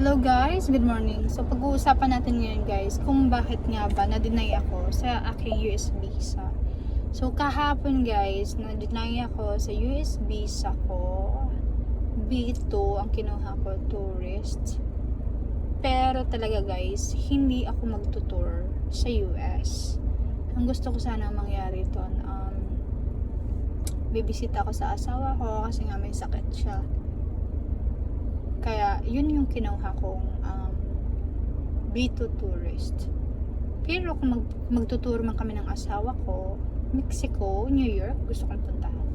Hello guys, good morning. So pag-uusapan natin ngayon guys kung bakit nga ba na-deny ako sa aking US visa. So kahapon guys, na-deny ako sa US visa ko. B2 ang kinuha ko, tourist. Pero talaga guys, hindi ako magtutour sa US. Ang gusto ko sana mangyari doon, bibisita ako sa asawa ko kasi nga may sakit siya. Kaya, yun yung kinuha kong B2 tourist. Pero kung magtutour man kami ng asawa ko, Mexico, New York, gusto kong puntahan.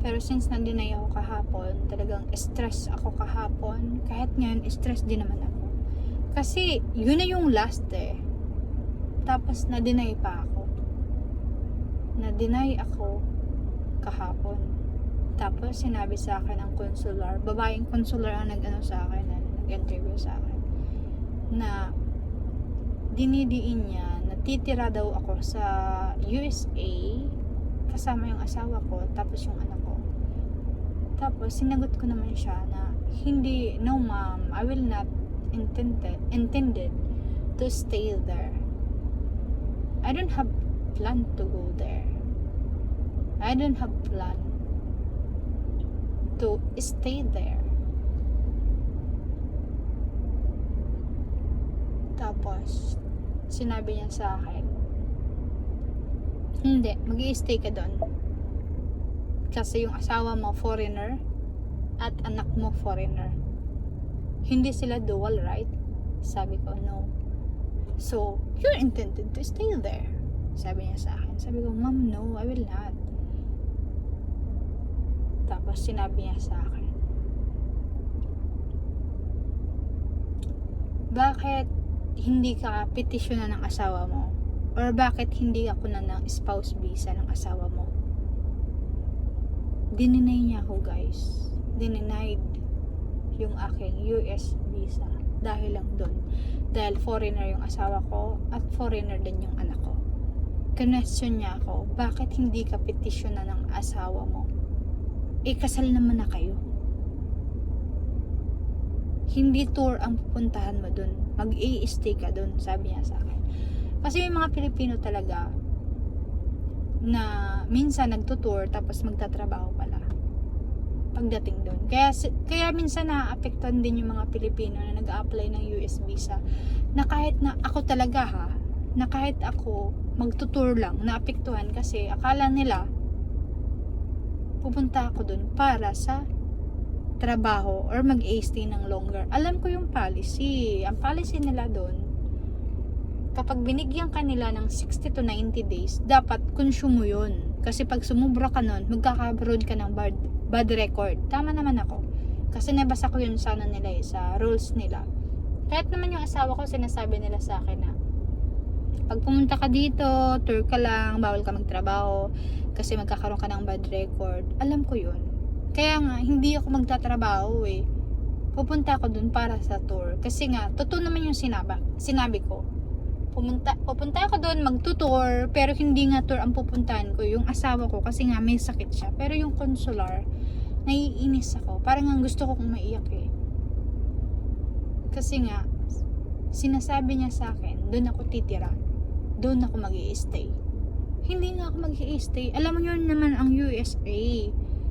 Pero since na-deny ako kahapon, talagang stress ako kahapon. Kahit ngayon, stress din naman ako. Kasi, yun na yung last eh. Tapos, na-deny pa ako. Na-deny ako kahapon. Tapos, sinabi sa akin ng consular, babaeng consular ang nag-ano sa akin, nag-interview sa akin, na dinidiin niya, natitira daw ako sa USA, kasama yung asawa ko, tapos yung anak ko. Tapos, sinagot ko naman siya na, hindi, no ma'am, I will not intended to stay there. I don't have plan to go there. I don't have plan to stay there. Tapos, sinabi niya sa akin, hindi, mag-i-stay ka doon. Kasi yung asawa mo foreigner at anak mo foreigner. Hindi sila dual, right? Sabi ko, no. So, you're intended to stay there. Sabi niya sa akin. Sabi ko, ma'am, no, I will not. Tapos sinabi niya sa akin, bakit hindi ka petisyonan ng asawa mo? Or bakit hindi ako na ng spouse visa ng asawa mo? Dininay niya ako guys. Denied yung aking US visa. Dahil lang doon. Dahil foreigner yung asawa ko at foreigner din yung anak ko. Kinwestiyon niya ako, bakit hindi ka petisyonan ng asawa mo? Kasal naman na kayo. Hindi tour ang pupuntahan mo dun. Mag-i-stay ka dun, sabi niya sa akin. Kasi may mga Pilipino talaga na minsan nagtutour tapos magtatrabaho pala pagdating dun. Kaya minsan naaapektuhan din yung mga Pilipino na nag-a-apply ng US visa. Na kahit na ako talaga na kahit ako magtutour lang, naapektuhan kasi akala nila pupunta ako dun para sa trabaho or mag-stay ng longer. Alam ko yung policy. Ang policy nila dun, kapag binigyan ka nila ng 60 to 90 days, dapat consume mo yun. Kasi pag sumubra ka nun, magkakaroon ka ng bad record. Tama naman ako. Kasi nabasa ko yun sana nila sa rules nila. Kahit naman yung asawa ko, sinasabi nila sa akin na, pag pumunta ka dito, tour ka lang, bawal ka magtrabaho kasi magkakaroon ka ng bad record. Alam ko yun. Kaya nga, hindi ako magtatrabaho eh. Pupunta ako dun para sa tour. Kasi nga, totoo naman yung sinabi ko. Pupunta ako dun, magtutour, pero hindi nga tour ang pupuntahan ko. Yung asawa ko, kasi nga may sakit siya. Pero yung consular, naiinis ako. Parang nga gusto ko kung maiyak eh. Kasi nga, sinasabi niya sa akin, dun ako titira. Doon ako mag-i-stay. Hindi nga ako mag-i-stay. Alam mo yun naman ang USA.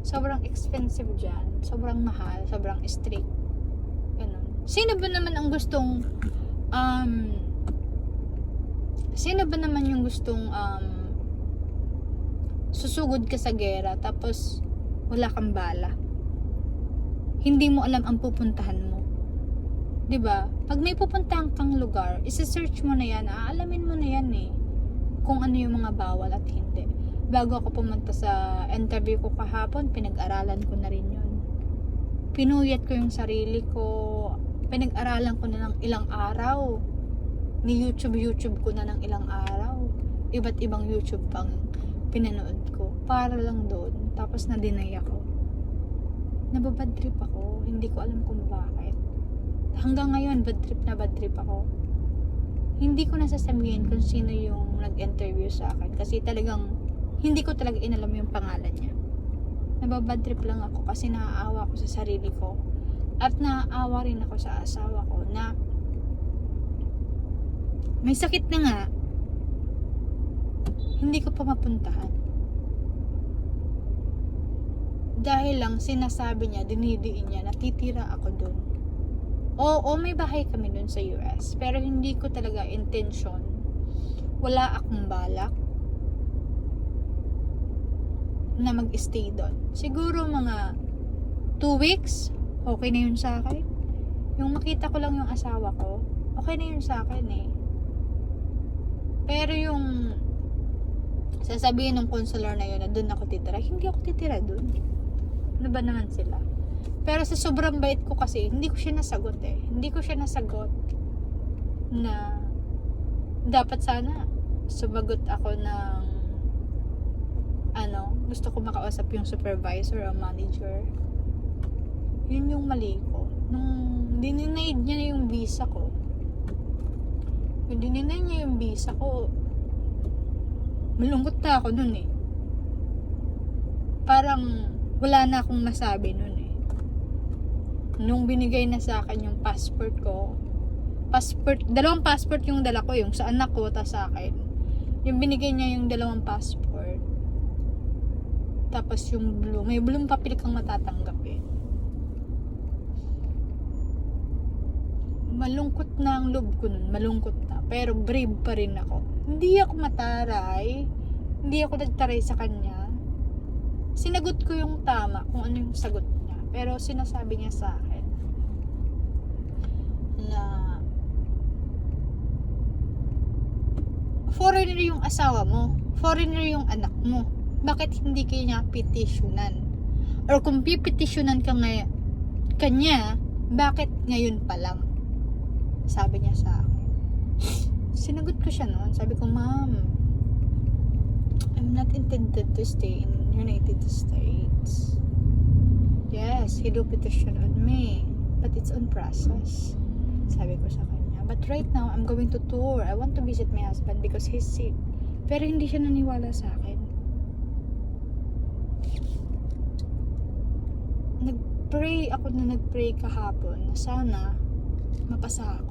Sobrang expensive dyan. Sobrang mahal. Sobrang strict. Ganun. Sino ba naman yung gustong susugod ka sa gera tapos wala kang bala? Hindi mo alam ang pupuntahan mo. 'Di ba? Pag may pupuntahan kang lugar, i-search mo na 'yan, aalamin mo na 'yan eh. Kung ano yung mga bawal at hindi. Bago ako pumunta sa interview ko kahapon, pinag-aralan ko na rin 'yun. Pinuyat ko yung sarili ko. Pinag-aralan ko na ng ilang araw. Ni YouTube ko na ng ilang araw. Iba't ibang YouTube pang pinanood ko para lang doon. Tapos na-deny ako. Nababad trip ako. Hindi ko alam kung bakit. Hanggang ngayon, bad trip ako. Hindi ko nasasabihin kung sino yung nag-interview sa akin. Kasi talagang, hindi ko talaga inalam yung pangalan niya. Nababad trip lang ako kasi naaawa ko sa sarili ko. At naaawa rin ako sa asawa ko na may sakit na nga, hindi ko pa mapuntahan. Dahil lang sinasabi niya, dinidiin niya, natitira ako dun. Oo, may bahay kami dun sa US. Pero hindi ko talaga intention. Wala akong balak na mag-stay dun. Siguro mga 2 weeks, okay na yun sa akin. Yung makita ko lang yung asawa ko, okay na yun sa akin eh. Pero yung sasabihin ng counselor na yun na dun ako titira, hindi ako titira dun. Ano ba naman sila? Pero sa sobrang bait ko kasi, hindi ko siya nasagot eh. Hindi ko siya nasagot na dapat sana sumagot ako ng gusto ko makausap yung supervisor o manager. Yun yung mali ko. Nung dininayed niya na yung visa ko, yung dininay niya yung visa ko, malungkot na ako nun eh. Parang wala na akong masabi nun eh. Nung binigay na sa akin yung passport ko, dalawang passport yung dala ko, yung sa anak ko, tas sa akin. Yung binigay niya yung dalawang passport, tapos yung blue, may blue papel kang matatanggap eh. Malungkot na ang loob ko nun, malungkot na, pero brave pa rin ako. Hindi ako mataray, hindi ako nagtaray sa kanya. Sinagot ko yung tama kung ano yung sagot niya, pero sinasabi niya sa akin na foreigner yung asawa mo, foreigner yung anak mo, bakit hindi kayo niya petitionan? Or kung pipetisyonan ka kanya, bakit ngayon pa lang? Sabi niya sa akin. Sinagot ko siya noon, sabi ko, ma'am, I'm not intended to stay in United States. Yes, he do petition on me, but it's on process. Sabi ko sa kanya, but right now, I'm going to tour. I want to visit my husband because he's sick. Pero hindi siya naniwala sa akin. Nagpray kahapon na sana makapasa ako.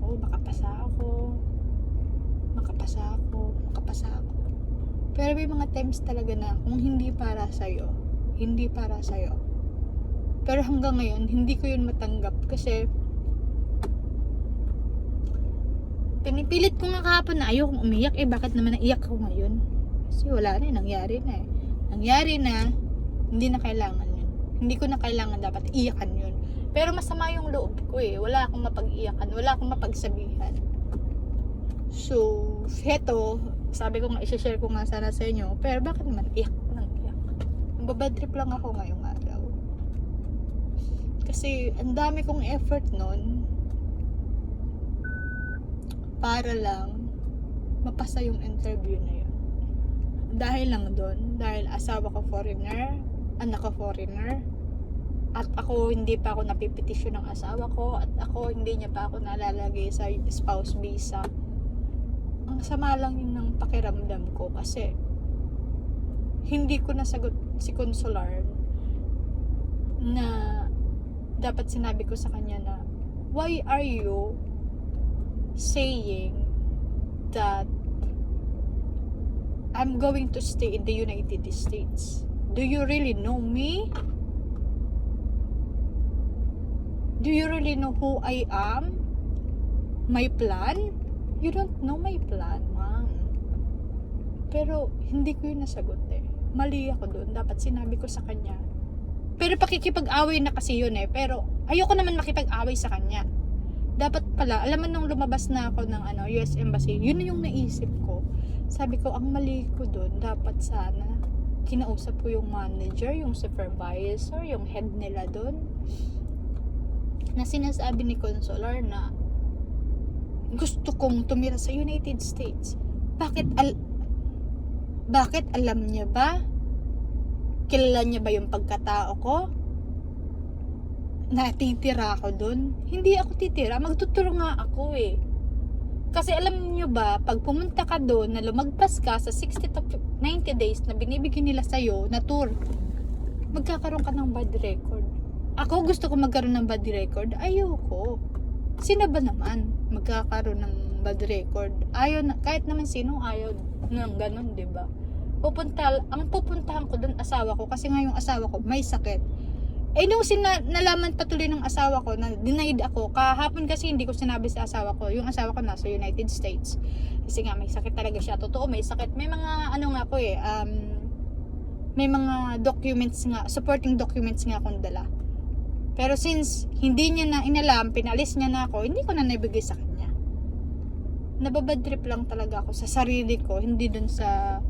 Pero may mga times talaga na kung hindi para sa'yo. Pero hanggang ngayon, hindi ko yun matanggap kasi pinipilit ko nga kahapon na ayokong umiyak bakit naman naiyak ako ngayon? Kasi wala na nangyari na, hindi na kailangan yun. Hindi ko na kailangan dapat iyakan yun. Pero masama yung loob ko eh. Wala akong mapag-iyakan, wala akong mapagsabihan. So, heto, sabi ko nga, i-share ko nga sana sa inyo. Pero bakit naman iyak? Babad trip lang ako ngayong araw. Kasi, ang dami kong effort nun para lang mapasa yung interview na yun. Dahil lang doon, dahil asawa ko foreigner, anak ko foreigner, at ako hindi pa ako napipetisyon ng asawa ko, at ako hindi niya pa ako nalalagay sa spouse visa. Ang sama lang yun ng pakiramdam ko kasi hindi ko nasagot si consular na dapat sinabi ko sa kanya na why are you saying that I'm going to stay in the United States? Do you really know me? Do you really know who I am? My plan? You don't know my plan, ma'am. Pero hindi ko yun nasagot eh. Mali ako doon. Dapat sinabi ko sa kanya. Pero pakikipag-away na kasi yun eh. Pero ayoko naman makipag-away sa kanya. Dapat pala, alam mo nung lumabas na ako ng US Embassy, yun na yung naisip ko. Sabi ko, ang mali ko doon, dapat sana kinausap ko yung manager, yung supervisor, yung head nila doon. Na sinasabi ni consular na gusto kong tumira sa United States. Bakit alam niya ba? Kilala niya ba yung pagkatao ko? Natitira ako doon? Hindi ako titira, magtuturo nga ako eh. Kasi alam niyo ba, pag pumunta ka doon na lumagpas ka sa 60 to 90 days na binibigyan nila sa'yo na tour, magkakaroon ka ng bad record. Ako gusto ko magkaroon ng bad record. Ayoko. Sino ba naman magkakaroon ng bad record? Ayaw na, kahit naman sino ayaw ng ganun, 'di ba? Ang pupuntahan ko doon asawa ko kasi nga yung asawa ko may sakit. Nung nalaman patuloy ng asawa ko na denied ako, kahapon kasi hindi ko sinabi sa asawa ko, yung asawa ko nasa United States. Kasi nga may sakit talaga siya, totoo may sakit. May mga may mga documents nga, supporting documents nga akong dala. Pero since hindi niya na inalam, pinalis niya na ako, hindi ko na nabigay sa kanya. Nababad trip lang talaga ako sa sarili ko, hindi dun sa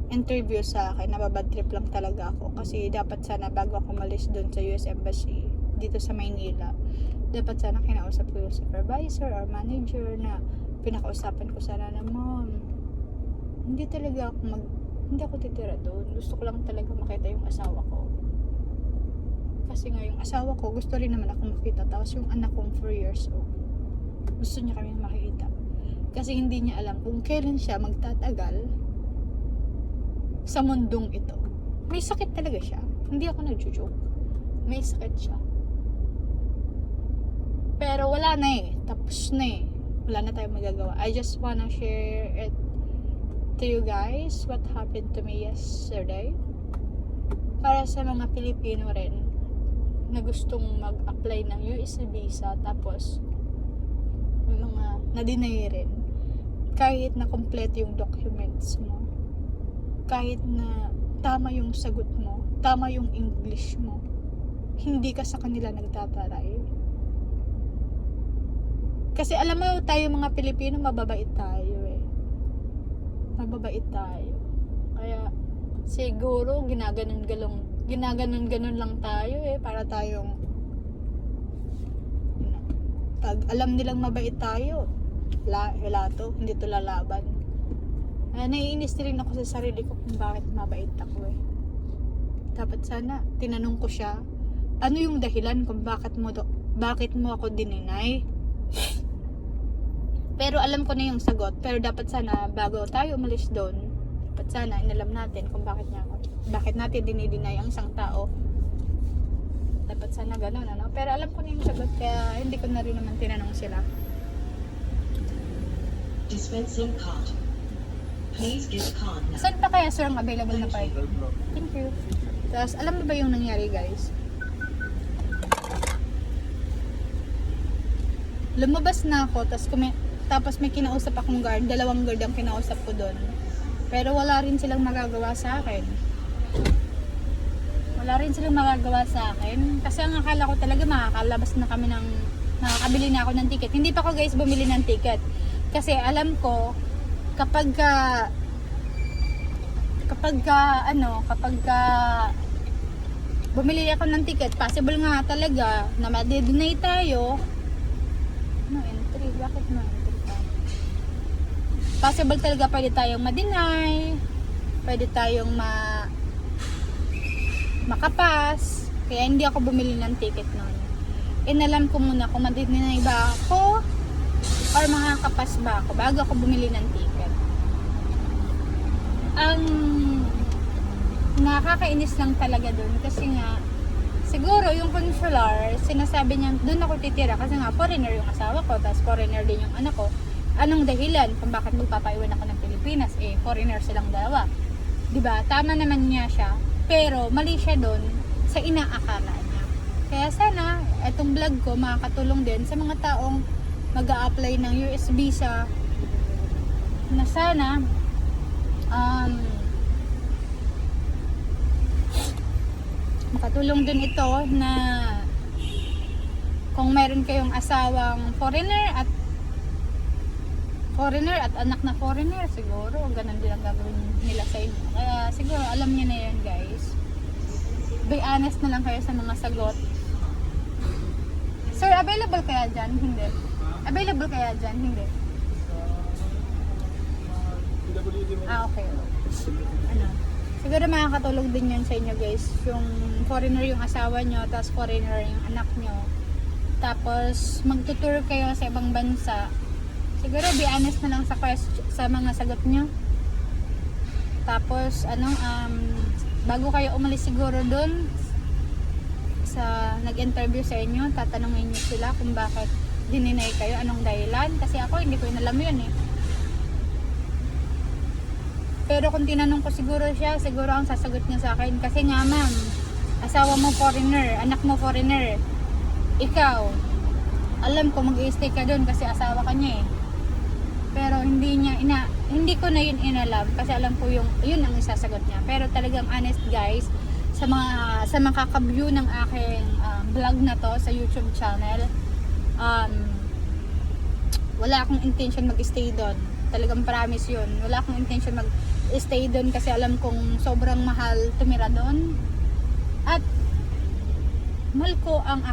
interview sa akin. Nababad trip lang talaga ako kasi dapat sana bago ako malis dun sa US Embassy dito sa Maynila, dapat sana kinausap ko yung supervisor or manager na pinakausapan ko sana na, ma'am, hindi ako titira doon. Gusto ko lang talaga makita yung asawa ko. Kasi nga yung asawa ko, gusto rin naman ako makita. Tapos yung anak kong 4 years old, gusto niya kami makita. Kasi hindi niya alam kung kailan siya magtatagal sa mundong ito. May sakit talaga siya. Hindi ako nagjo-joke. May sakit siya. Pero wala na eh. Tapos na eh. Wala na tayong magagawa. I just wanna share it to you guys what happened to me yesterday. Para sa mga Pilipino rin na gustong mag-apply ng US visa tapos mga na-deny rin. Kahit na complete yung documents mo, kahit na tama yung sagot mo, tama yung English mo, hindi ka sa kanila nagtataray. Kasi alam mo, tayo mga Pilipino, mababait tayo eh. Mababait tayo. Kaya siguro ginaganon lang tayo eh, para tayong pag alam nilang mabait tayo, wala to, hindi to lalaban. Naiinis rin ako sa sarili ko kung bakit mabait ako eh. Dapat sana tinanong ko siya, ano yung dahilan kung bakit mo ako dininay? Pero alam ko na yung sagot. Pero dapat sana bago tayo umalis doon, dapat sana inalam natin kung bakit natin dinideny ang isang tao. Dapat sana gano'n, ano? Pero alam ko na yung sagot, kaya hindi ko na rin naman tinanong sila. Dispensing card. Please give card now. Saan pa kaya sir ang available na party? Thank you. Tapos alam mo ba yung nangyari guys? Lumabas na ako, tapos may kinausap akong guard, 2 guard ang kinausap ko doon. Pero wala rin silang magagawa sa akin. Kasi ang akala ko talaga makakalabas na kami makakabili na ako ng ticket. Hindi pa ako guys bumili ng ticket. Kasi alam ko, kapag bumili ako ng ticket, possible nga talaga na ma-deny tayo. No entry, bakit no entry pa? Possible talaga pwede tayong ma-deny, pwede tayong makapas. Kaya hindi ako bumili ng ticket noon. Inalam ko muna kung ma-deny ba ako or makakapas ba ako bago ako bumili ng ticket. Ang nakakainis lang talaga doon kasi nga siguro yung consular sinasabi niya doon ako titira kasi nga foreigner yung asawa ko, tapos foreigner din yung anak ko. Anong dahilan kung bakit magpapaiwan ako ng Pilipinas? Foreigner silang dalawa, diba? Tama naman niya siya, pero mali siya doon sa inaakala niya. Kaya sana etong vlog ko makakatulong din sa mga taong mag-a-apply ng US visa, na sana makatulong din ito na kung meron kayong asawang foreigner at anak na foreigner, siguro ganun din ang gagawin nila sa inyo. Kaya siguro alam niyo na yan guys. Be honest na lang kayo sa mga sagot. Sir, available kaya dyan? Hindi. Available kaya dyan? Hindi. Okay. Siguro makakatulog din yan sa inyo guys. Yung foreigner yung asawa nyo, tapos foreigner yung anak nyo. Tapos magtutour kayo sa ibang bansa. Siguro be honest na lang sa mga sagot nyo. Tapos bago kayo umalis siguro doon sa nag-interview sa inyo, tatanungin niyo sila kung bakit dininay kayo, anong dahilan, kasi ako hindi ko alam yun eh. Pero kung tinanong ko siguro siya, siguro ang sasagot niya sa akin, kasi nga ma'am, asawa mo foreigner, anak mo foreigner, ikaw, alam ko mag-i-stay ka doon kasi asawa ka niya eh. Pero hindi ko na yun inalam kasi alam ko yun ang isasagot niya. Pero talagang honest guys, sa makaka-view ng aking vlog na to sa YouTube channel, wala akong intention mag-stay doon. Talagang promise yun. Wala akong intention mag-stay doon kasi alam kong sobrang mahal tumira doon. At mahal ko ang